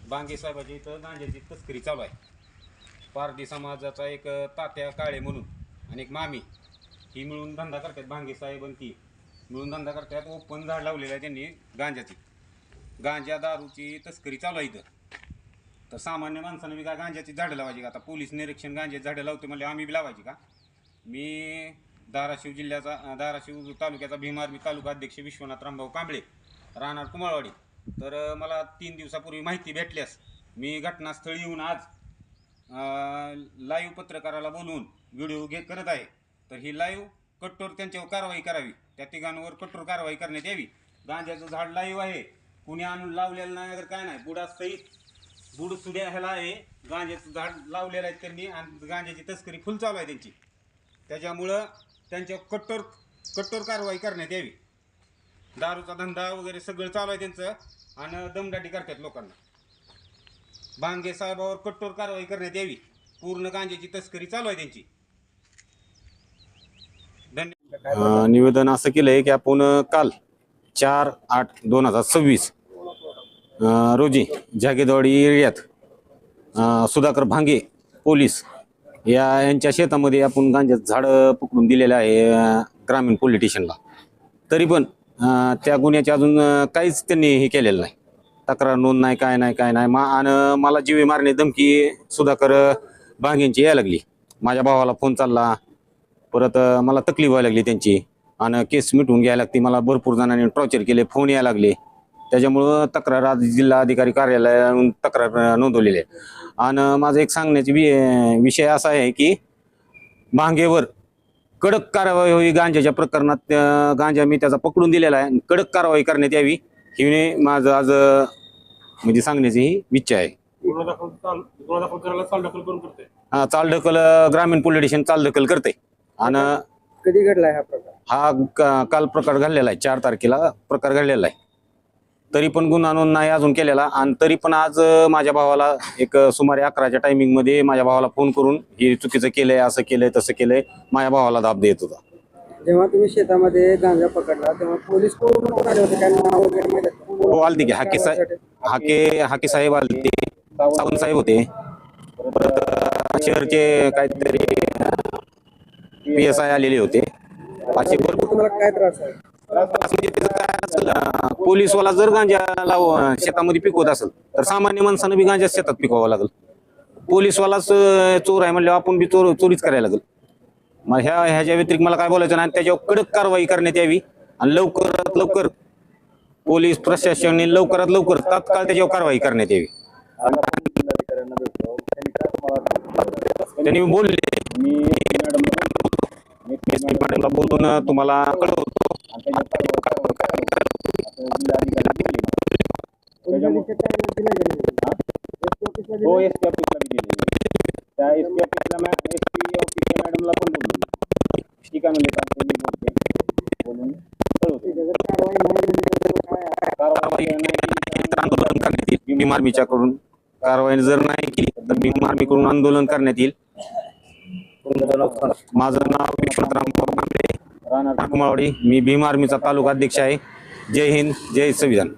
बांगे साहेबाच्या इथं गांजाची तस्करी चालू आहे. पारधी समाजाचा एक तात्या काळे म्हणून आणि एक मामी ही मिळून धंदा करतात. बांगे साहेब आणि ती मिळून धंदा करतात. ओपन झाड लावलेलं आहे त्यांनी गांजाची. गांजा दारूची तस्करी चालू आहे इथं. तर सामान्य माणसानं बी काय गांजाची झाडं लावायची का? आता पोलीस निरीक्षण गांजाची झाडं लावते म्हणजे आम्ही बी लावायची का? मी धाराशिव जिल्ह्याचा धाराशिव तालुक्याचा भीम आर्मी तालुका अध्यक्ष विश्वनाथ रामभाऊ कांबळे, राहणार कुमारवाडी. तर मला 3 दिवसापूर्वी माहिती भेटल्यास मी घटनास्थळी येऊन आज लाईव्ह पत्रकाराला बोलवून व्हिडिओ करत आहे. तर ही लाईव्ह कठोर त्यांच्यावर कारवाई करावी, त्या तिघांवर कठोर कारवाई करण्यात यावी. गांजाचं झाड लाईव्ह आहे, कुणी आणून लावलेलं नाही तर काय नाही, बुडासहित बुड सुद्या ह्याला आहे. गांजाचं झाड लावलेलं आहे त्यांनी आणि गांजाची तस्करी फुल चालू आहे त्यांची. त्याच्यामुळं त्यांच्यावर कठोर कारवाई करण्यात यावी. दारूचा धंदा वगैरे सगळं चालू आहे त्यांचं आणि दमदाटी करतात लोकांना. बांगे साहेबावर कठोर कारवाई करण्यात यावी. पूर्ण गांजाची तस्करी चालू आहे त्यांची. निवेदन असं केलंय की आपण काल 4/8/2026 रोजी जागेदवाडी एरियात सुधाकर भांगे पोलीस यांच्या शेतामध्ये आपण गांजाचं झाड पकडून दिलेलं आहे ग्रामीण पोलीस स्टेशनला. तरी पण त्या गुन्ह्याचे अजून काहीच त्यांनी हे केलेलं नाही, तक्रार नोंद नाही, काय नाही आणि मला जीवे मारणे धमकी सुधाकर भांगेंची यायला लागली. माझ्या भावाला फोन चालला, परत मला तकलीफ व्हायला लागली त्यांची आणि केस मिटवून घ्यायला लागते. मला भरपूर जणांनी टॉर्चर केले, फोन यायला लागले. त्याच्यामुळं तक्रार आज जिल्हा अधिकारी कार्यालयात तक्रार नोंदवलेली आहे. आणि माझा एक सांगण्याचा विषय असा आहे की भांगेवर कडक कारवाई होई. गांजाच्या प्रकरणात गांजा मी त्याचा पकडून दिलेला आहे, कडक कारवाई करण्यात यावी ही माझं आज म्हणजे सांगण्याची ही इच्छा आहे. चालढकल ग्रामीण पोलीस स्टेशन चालढकल करते. आणि कधी घडलाय हा प्रकार? हा काल प्रकार घडलेला आहे, 4 तारखेला प्रकार घडलेला आहे. तरी पण गुन्हा नोंद नाही अजून केलेला. आणि तरी पण आज माझ्या भावाला एक सुमारे 11च्या टायमिंगमध्ये माझ्या भावाला फोन करून हे चुकीचं केलंय, असं केलंय, तसं केलंय, माझ्या भावाला दाब देत होता. जेव्हा तुम्ही शेतामध्ये गांजा पकडला तेव्हा पोलीस कोण आले होते? काय नाव वगैरे माहिती आहे? हो आलते की हाके साहेब आलते, सावंत साहेब होते, परत शहरचे काहीतरी PSI आलेले होते. असे भरपूर. तुम्हाला काय त्रास आहे? पोलीसवाला जर गांजा शेतामध्ये पिकवत असेल तर सामान्य माणसानं बी गांजा शेतात पिकवावं लागेल. पोलीसवालाच चोर आहे म्हणल्यावर आपण बी चोरीच करायला लागेल. मग ह्याच्या व्यतिरिक्त मला काय बोलायचं नाही. त्याच्यावर कडक कारवाई करण्यात यावी आणि लवकरात लवकर पोलीस प्रशासनाने लवकरात लवकर तात्काळ त्याच्यावर कारवाई करण्यात यावी. त्यांनी बोलले मी मॅडमला बोलून तुम्हाला कळवतो. हो SP ऑफिसला बी दिली. त्या SP ऑफिसला SP ऑफिसच्या मॅडमला पण बोललो. ठीक आहे म्हणले, मी बोलून आंदोलन करण्यात येईल. भीम आर्मीच्या कडून कारवाई जर नाही केली तर भीम आर्मी कडून आंदोलन करण्यात येईल. माझं नाव विश्वनाथ रामभाऊ कांबळे, राहणार कुमारवाडी. मी भीम आर्मीचा तालुका अध्यक्ष आहे. जय हिंद, जय संविधान.